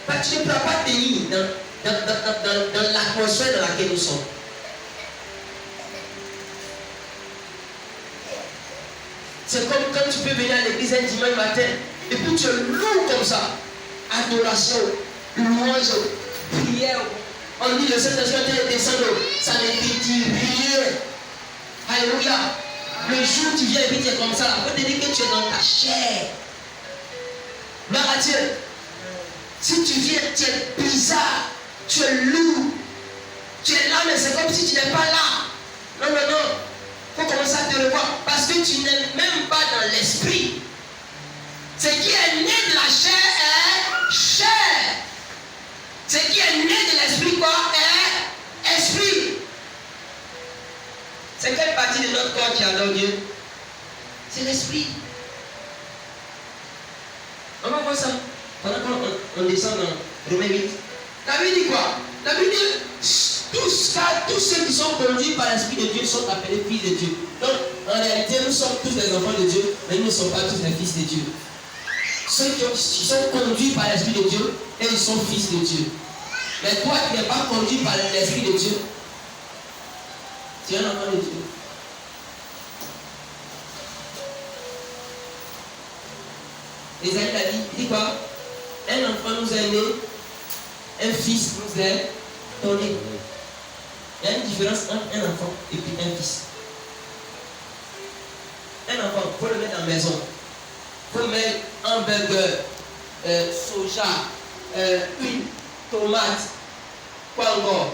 Tu ne pourras pas tenir dans l'atmosphère dans laquelle nous sommes. C'est comme quand tu peux venir à l'église un dimanche matin et puis tu es lourd comme ça. Adoration, louange, prière. On dit le Saint-Esprit est descendu. Ça ne te dit rien. Alléluia. Le jour où tu viens et puis tu es comme ça, on peut te dire que tu es dans ta chair. Gloire à Dieu. Si tu viens, tu es bizarre, tu es lourd, tu es là, mais c'est comme si tu n'es pas là. Non, non, non. Il faut commencer à te revoir parce que tu n'es même pas dans l'esprit. Ce qui est né de la chair est chair. Ce qui est né de l'esprit, quoi, est esprit. C'est quelle partie de notre corps qui adore Dieu? C'est l'esprit. On va voir ça. Pendant qu'on descend dans Romains 8. La Bible dit quoi? La Bible dit tous ceux qui sont conduits par l'Esprit de Dieu sont appelés fils de Dieu. Donc, en réalité, nous sommes tous les enfants de Dieu, mais nous ne sommes pas tous les fils de Dieu. Ceux qui sont conduits par l'Esprit de Dieu, et ils sont fils de Dieu. Mais toi qui n'es pas conduit par l'Esprit de Dieu, tu es un enfant de Dieu. Esaïe a dit, il dit quoi? Un enfant nous est né, un fils nous est donné. Il y a une différence entre un enfant et puis un fils. Un enfant, il faut le mettre dans la maison. Il faut mettre un burger, soja, huile, tomate, quoi encore.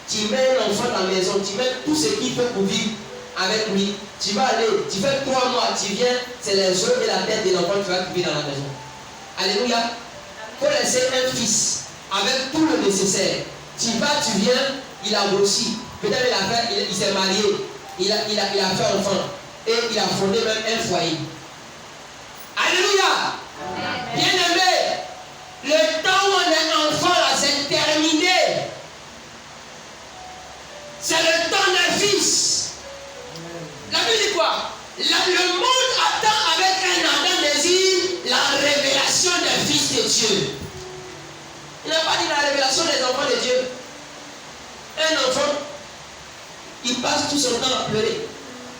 Tu mets un enfant dans la maison, tu mets tout ce qu'il faut pour vivre avec lui. Tu vas aller, tu fais 3 mois, tu viens, c'est les œufs et la tête de l'enfant qui va vivre dans la maison. Alléluia. Il faut laisser un fils avec tout le nécessaire. Tu vas, tu viens, il a grossi. Peut-être il s'est marié, il a fait enfant. Et il a fondé même un foyer. Alléluia. Bien aimé, le temps où on est enfant là, c'est terminé. C'est le temps d'un fils. La Bible dit quoi? Le monde attend avec un ardent désir la révélation des fils de Dieu. Il n'a pas dit la révélation des enfants de Dieu. Un enfant, il passe tout son temps à pleurer.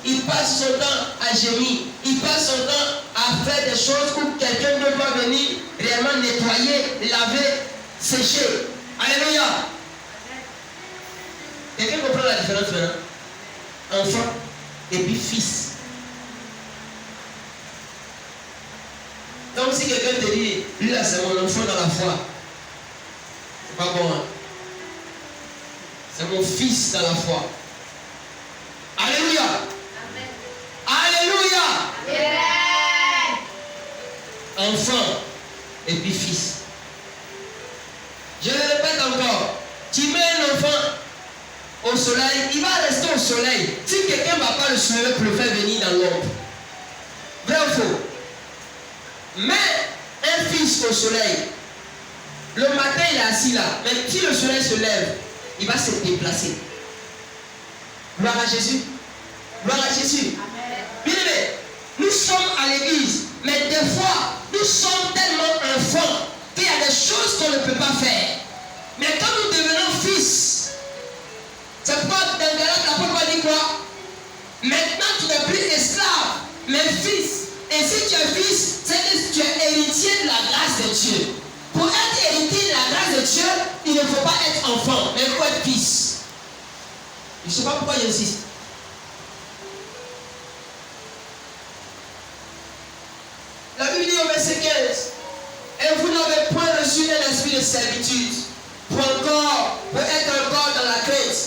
Il passe son temps à gémir. Il passe son temps à faire des choses où quelqu'un ne doit venir réellement nettoyer, laver, sécher. Alléluia. Quelqu'un comprend la différence maintenant? Enfant et puis fils. Donc si quelqu'un te dit, lui là c'est mon enfant dans la foi, c'est pas bon. Hein? C'est mon fils dans la foi. Alléluia. Alléluia. Yeah. Enfant et puis fils. Je le répète encore. Tu mets un enfant au soleil, il va rester au soleil. Si quelqu'un ne va pas le soulever pour le faire venir dans l'ombre. Vrai ou faux? Mets un fils au soleil. Le matin, il est assis là. Mais si le soleil se lève, il va se déplacer. Gloire à Jésus. Gloire à Jésus. Bien aimé, nous sommes à l'église, mais des fois, nous sommes tellement enfants qu'il y a des choses qu'on ne peut pas faire. Mais quand nous devenons fils, c'est pourquoi dans Galates, l'apôtre dit quoi? Maintenant, tu n'es plus esclave, mais fils. Et si tu es fils, c'est que tu es héritier de la grâce de Dieu. Pour être héritier de la grâce de Dieu, il ne faut pas être enfant, mais il faut être fils. Je ne sais pas pourquoi j'insiste. La Bible dit au verset 15, et vous n'avez point reçu un esprit de servitude pour être encore dans la crainte,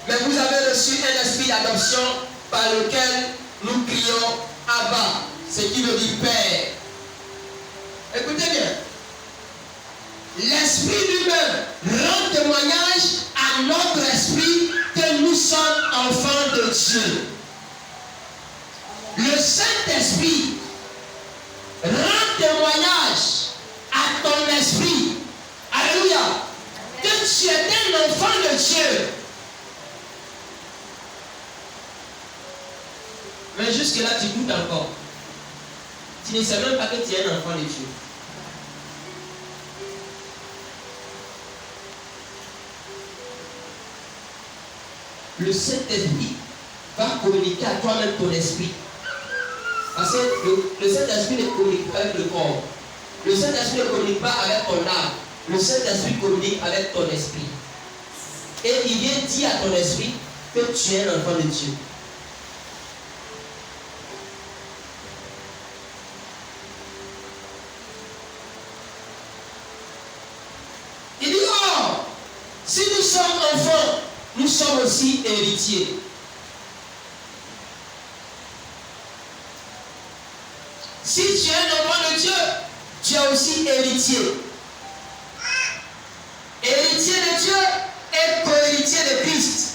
mais vous avez reçu un esprit d'adoption par lequel nous crions Abba, ce qui veut dire Père. Écoutez bien. L'esprit lui-même rend témoignage à notre esprit que nous sommes enfants de Dieu. Le Saint-Esprit rend témoignage à ton esprit. Alléluia. Que tu es un enfant de Dieu. Mais jusque-là, tu doutes encore. Tu ne sais même pas que tu es un enfant de Dieu. le Saint-Esprit va communiquer à toi-même ton esprit. Parce que le Saint-Esprit ne communique pas avec le corps. Le Saint-Esprit ne communique pas avec ton âme. Le Saint-Esprit communique avec ton esprit. Et il vient dire à ton esprit que tu es un enfant de Dieu. Il dit, oh, si nous sommes enfants, nous sommes aussi héritiers. Si tu es un enfant de Dieu, tu es aussi héritier. Héritier de Dieu et co-héritier de Christ.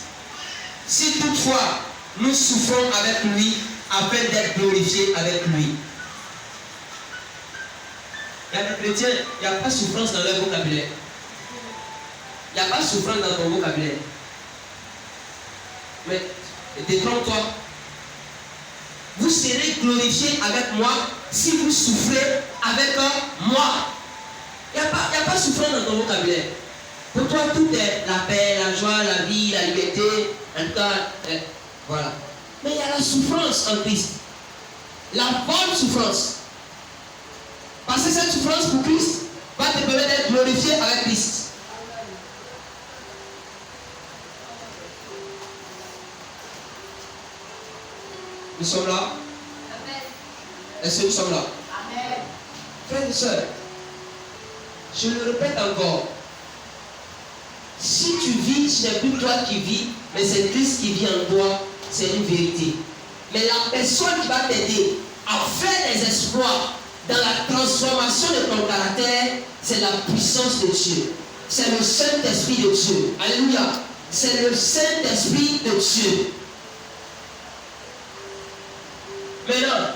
Si toutefois nous souffrons avec lui afin d'être glorifiés avec lui. Il y a des chrétiens, il n'y a pas de souffrance dans leur vocabulaire. Il n'y a pas de souffrance dans ton vocabulaire. Mais détrompe-toi. Vous serez glorifiés avec moi si vous souffrez avec moi. Il n'y a pas de souffrance dans ton vocabulaire. Pour toi, tout est la paix, la joie, la vie, la liberté. En tout cas, voilà. Mais il y a la souffrance en Christ. La bonne souffrance. Parce que cette souffrance pour Christ va te permettre d'être glorifié avec Christ. Nous sommes là? Est-ce que nous sommes là? Amen. Frères et sœurs, je le répète encore. Si tu vis, ce n'est plus toi qui vis, mais c'est Christ qui vit en toi, c'est une vérité. Mais la personne qui va t'aider à faire des exploits dans la transformation de ton caractère, c'est la puissance de Dieu. C'est le Saint-Esprit de Dieu. Alléluia. C'est le Saint-Esprit de Dieu. Maintenant,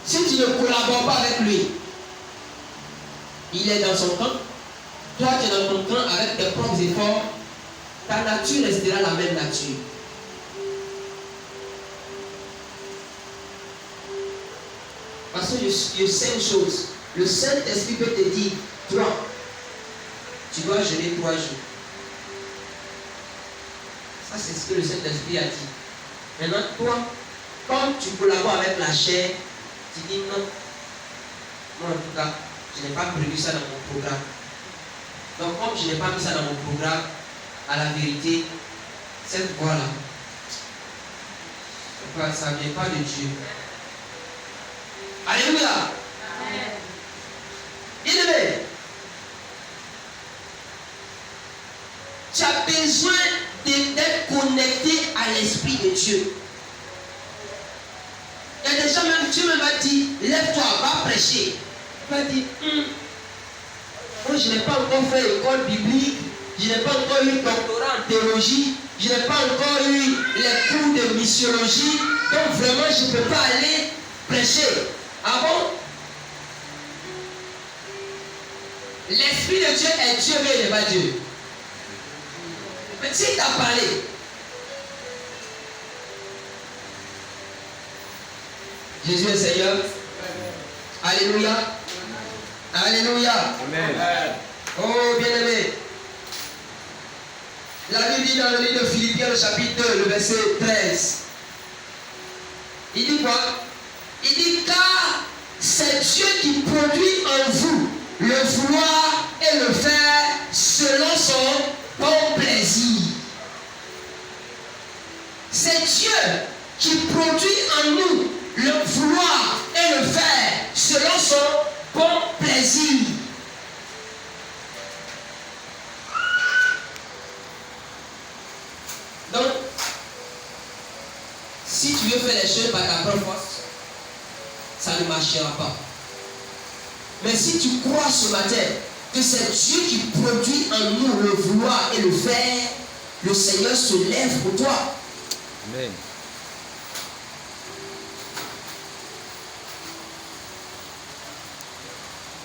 si tu ne collabores pas avec lui, il est dans son camp, toi tu es dans ton camp avec tes propres efforts, ta nature restera la même nature. Parce que je sais une chose, le Saint-Esprit peut te dire, toi, tu dois jeûner 3 jours. Ça c'est ce que le Saint-Esprit a dit. Maintenant, toi, comme tu collabores avec la chair, tu dis non. Moi, en tout cas, je n'ai pas prévu ça dans mon programme. Donc, comme je n'ai pas mis ça dans mon programme, à la vérité, cette voie-là, ça ne vient pas de Dieu. Alléluia. Bien-aimé, tu as besoin d'être connecté à l'Esprit de Dieu. Il y a des gens, même Dieu me va dire, lève-toi, va prêcher. Il va dire, moi je n'ai pas encore fait école biblique, je n'ai pas encore eu doctorat en théologie, je n'ai pas encore eu les cours de missiologie, donc vraiment je ne peux pas aller prêcher. Ah bon? L'Esprit de Dieu est Dieu, mais il n'est pas Dieu. Mais s'il t'a parlé, Jésus est Seigneur. Alléluia. Alléluia. Amen. Oh bien-aimé. La Bible dit dans le livre de Philippiens, le chapitre 2, le verset 13. Il dit quoi? Il dit car c'est Dieu qui produit en vous le vouloir et le faire selon son bon plaisir. C'est Dieu qui produit en nous le vouloir et le faire selon son bon plaisir. Donc, si tu veux faire les choses par ta propre force, ça ne marchera pas. Mais si tu crois ce matin que c'est Dieu qui produit en nous le vouloir et le faire, le Seigneur se lève pour toi. Amen.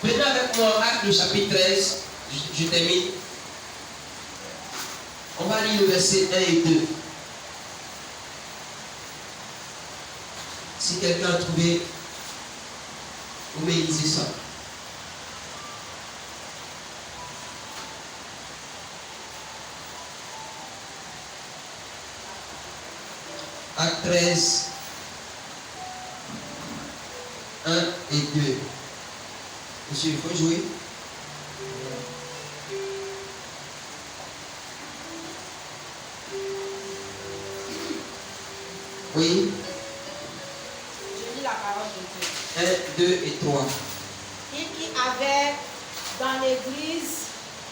Prenez avec moi Acte le chapitre 13, je termine. On va lire le verset 1 et 2. Si quelqu'un a trouvé, vous me lisez ça. Acte 13, 1 et 2. Monsieur, il faut jouer. Oui. Je lis la parole de Dieu. 1, 2 et 3. Il y avait dans l'église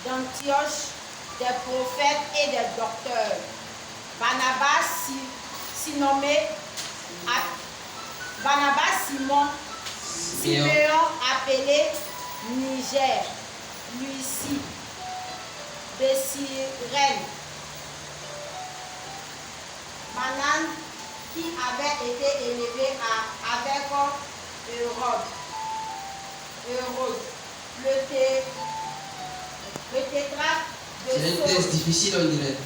d'Antioche des prophètes et des docteurs. Barnabas, Simon, Siméon appelé Niger, Lucie, de Cyrène, Manan qui avait été élevé avec Hérode, le tétrarque de C'est un test difficile, on dirait.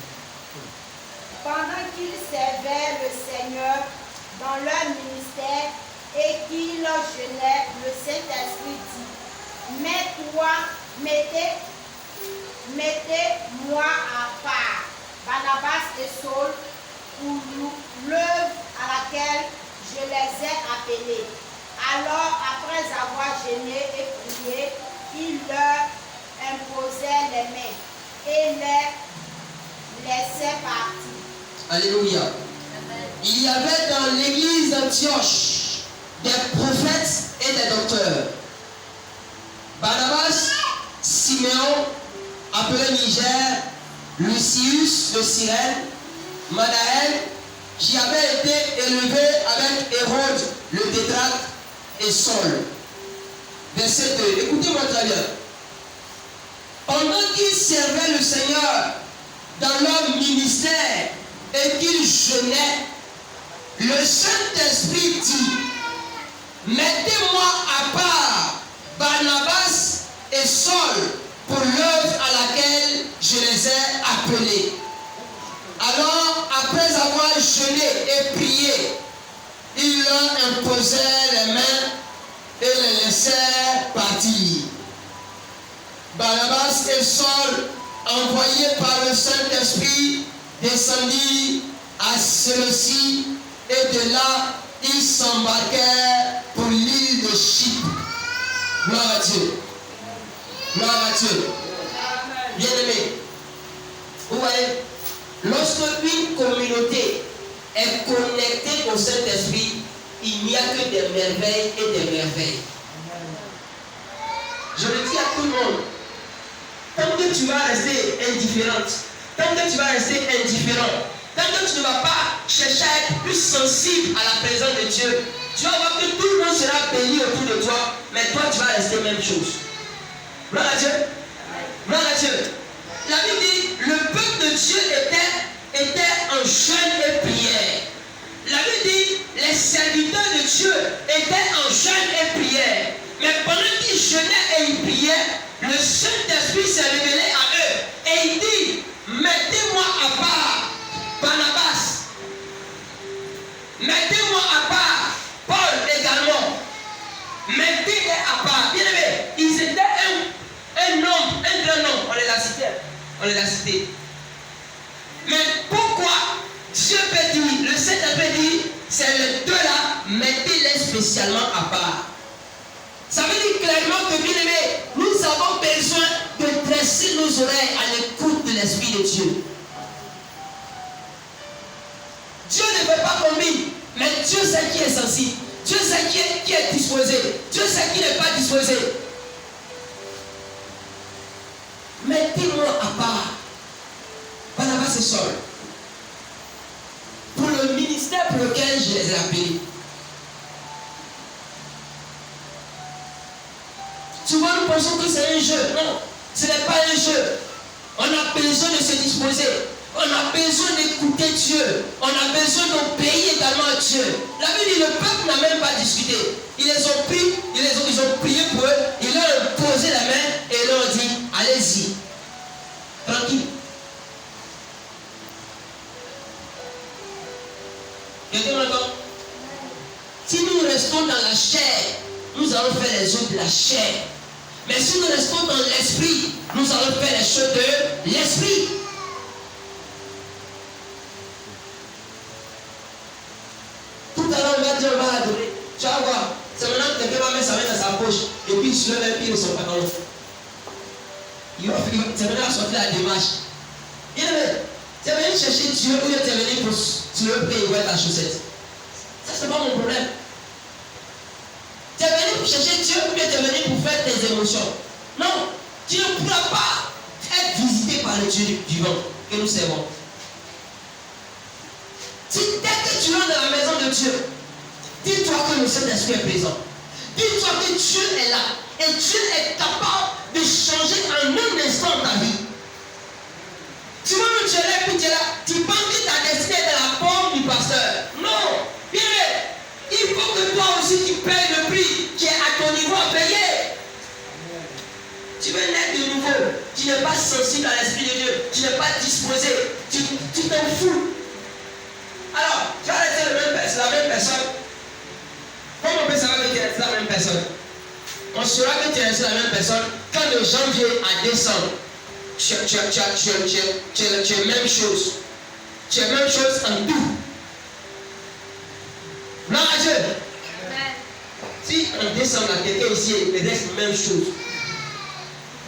Pendant qu'ils servaient le Seigneur dans leur ministère et qu'ils jeûnaient, le Saint-Esprit dit, mettez-moi à part Barnabas et Saul pour l'œuvre à laquelle je les ai appelés. Alors, après avoir jeûné et prié, il leur imposait les mains et les laissait partir. Alléluia. Il y avait dans l'église d'Antioche des prophètes et des docteurs. Barnabas, Siméon, appelé Niger, Lucius de Cyrène, Manaël, qui avait été élevé avec Hérode le tétrarque et Saul. Verset 2. Écoutez-moi très bien. Pendant qu'ils servaient le Seigneur dans leur ministère et qu'ils jeûnaient, le Saint-Esprit dit, mettez-moi à part Barnabas et Saul pour l'œuvre à laquelle je les ai appelés. Alors, après avoir jeûné et prié, il leur imposait les mains et les laissait partir. Barnabas et Saul, envoyés par le Saint-Esprit, descendirent à Séleucie et de là, ils s'embarquèrent pour l'île de Chypre. Gloire à Dieu. Gloire à Dieu. Bien-aimés, vous voyez, lorsque une communauté est connectée au Saint-Esprit, il n'y a que des merveilles et des merveilles. Je le dis à tout le monde, tant que tu vas rester indifférente, tant que tu vas rester indifférent, tant que tu ne vas pas chercher à être plus sensible à la présence de Dieu, tu vas voir que tout le monde sera béni autour de toi, mais toi tu vas rester même chose. Gloire à Dieu. Gloire à Dieu. La Bible dit, le peuple de Dieu était en jeûne et prière. La Bible dit, les serviteurs de Dieu étaient en jeûne et prière. Mais pendant qu'ils jeûnaient et ils priaient, le Saint-Esprit s'est révélé à eux. Et il dit, mettez-moi à part Barnabas. Mettez-moi à part Paul également. Mettez-les à part. Bien aimé, ils étaient un nombre, un grand nombre. On les a cités. On les a cités. Mais pourquoi Dieu peut dire, le Saint-Esprit dit, c'est les deux-là, mettez-les spécialement à part. Ça veut dire clairement que, bien aimé, nous avons besoin de dresser nos oreilles à l'écoute de l'Esprit de Dieu. Dieu ne veut pas combiner, mais Dieu sait qui est sensible. Dieu sait qui est disposé. Dieu sait qui n'est pas disposé. Mettez-moi à part Barnabas et Saul pour le ministère pour lequel je les ai appelés. Souvent nous pensons que c'est un jeu. Non, ce n'est pas un jeu. On a besoin de se disposer. On a besoin d'écouter Dieu. On a besoin d'obéir également à Dieu. La Bible dit, le peuple n'a même pas discuté. Ils les ont pris, ils ont prié pour eux, ils leur ont posé la main et ils leur ont dit, allez-y. Tranquille. Quelqu'un m'entend? Si nous restons dans la chair, nous allons faire les œuvres de la chair. Mais si nous restons dans l'esprit, nous allons faire les choses de l'esprit. Tu vas voir. C'est maintenant que quelqu'un va mettre sa main dans sa poche. Et puis il se lève et puis il ne sort pas dans l'eau. C'est maintenant à sortir la démarche. Bien aimé, tu es venu chercher Dieu ou tu es venu pour tu veux prier et ta chaussette. Ça, c'est pas mon problème. Tu es venu pour chercher Dieu ou tu es venu pour faire tes émotions. Non, tu ne pourras pas être visité par le Dieu vivant que nous servons. Si dès que tu rentres dans la maison de Dieu, dis-toi que le Saint-Esprit est présent. Dis-toi que Dieu est là. Et Dieu est capable de changer en un instant ta vie. Tu vois, tu es là, puis tu es là. Tu penses que ta destinée est dans la paume du pasteur. Non. Bien, il faut que toi aussi tu payes le prix qui est à ton niveau à payer. Tu veux naître de nouveau. Tu n'es pas sensible à l'Esprit de Dieu. Tu n'es pas disposé. Tu t'en fous. Alors, tu vas rester la même personne. Comment on peut savoir que tu es la même personne? On saura que tu es la même personne quand de janvier à décembre, tu es même chose. Tu es même chose en tout. Non, à Dieu. Si en décembre, quelqu'un ici reste la même chose,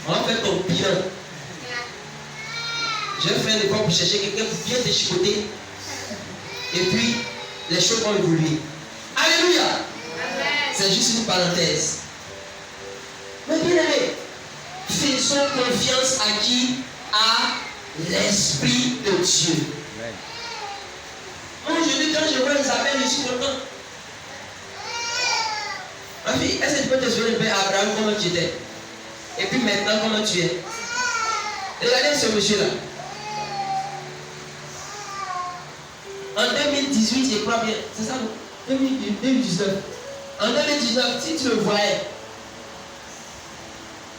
on va faire ton bilan. Je vais faire un effort pour chercher quelqu'un pour bien te chicoter. Et puis, les choses vont évoluer. Alléluia. C'est juste une parenthèse. Mais bien aimé, faisons confiance à qui? À l'Esprit de Dieu. Moi, aujourd'hui, quand je vois Isabelle, je suis content. Ma fille, est-ce que tu peux te souvenir de Abraham, comment tu étais? Et puis maintenant, comment tu es? Regardez ce monsieur-là. En 2018, je crois bien, c'est ça, 2019. En 2019, si tu le voyais,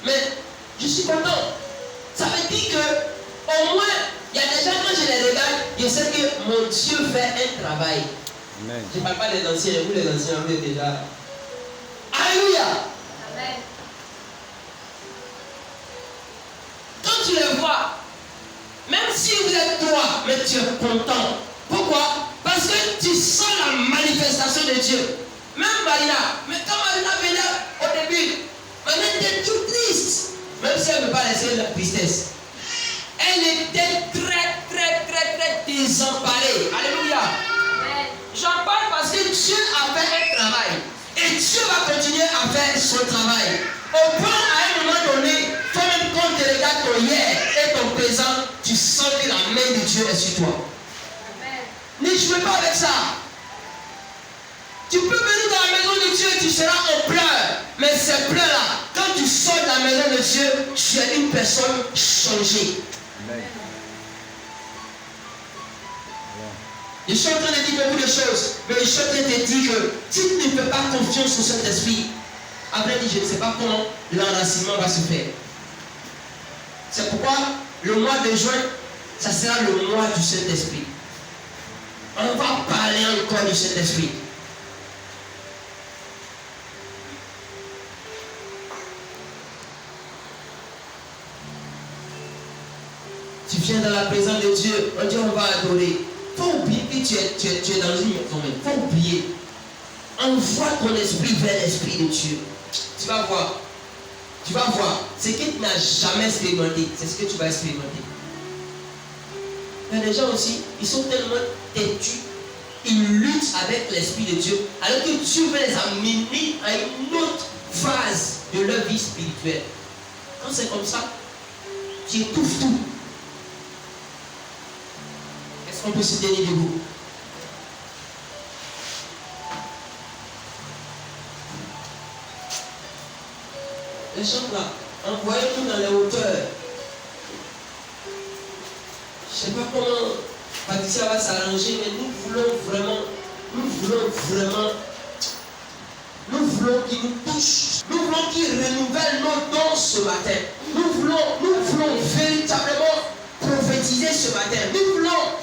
mais je suis content. Ça veut dire que, au moins, il y a des gens, quand je les regarde, je sais que mon Dieu fait un travail. Amen. Je ne parle pas des anciens, vous les anciens, vous êtes déjà. Alléluia. Amen. Quand tu les vois, même si vous êtes trois, mais tu es content. Pourquoi? Parce que tu sens la manifestation de Dieu. Même Marina, mais quand Marina venait au début, Marina était tout triste. Même si elle ne veut pas laisser la tristesse. Elle était très désemparée. Alléluia. J'en parle parce que Dieu a fait un travail. Et Dieu va continuer à faire son travail. Au point, à un moment donné, toi-même quand tu regardes ton hier et ton présent, tu sens que la main de Dieu est sur toi. Ne jouez pas avec ça. Tu peux venir dans la maison de Dieu et tu seras en pleurs. Mais ces pleurs-là, quand tu sors de la maison de Dieu, tu es une personne changée. Amen. Je suis en train de dire beaucoup de choses, mais je suis en train de te dire que si tu ne fais pas confiance au Saint-Esprit, après je ne sais pas comment l'enracinement va se faire. C'est pourquoi le mois de juin, ça sera le mois du Saint-Esprit. On va parler encore du Saint-Esprit. Tu viens dans la présence de Dieu, on dit on va adorer. Il faut oublier que tu es dans une maison. Il faut oublier. Envoie ton esprit vers l'Esprit de Dieu. Tu vas voir. Tu vas voir. Ce que tu n'as jamais expérimenté, c'est ce que tu vas expérimenter. Mais les gens aussi, ils sont tellement têtus. Ils luttent avec l'Esprit de Dieu. Alors que Dieu veut les amener à une autre phase de leur vie spirituelle. Quand c'est comme ça, tu étouffes tout. Est-ce qu'on peut se tenir debout? Les gens là, envoyez-nous dans les hauteurs. Je ne sais pas comment Patricia va s'arranger, mais nous voulons qu'il nous touche. Nous voulons qu'il renouvelle nos dons ce matin. Nous voulons véritablement prophétiser ce matin. Nous voulons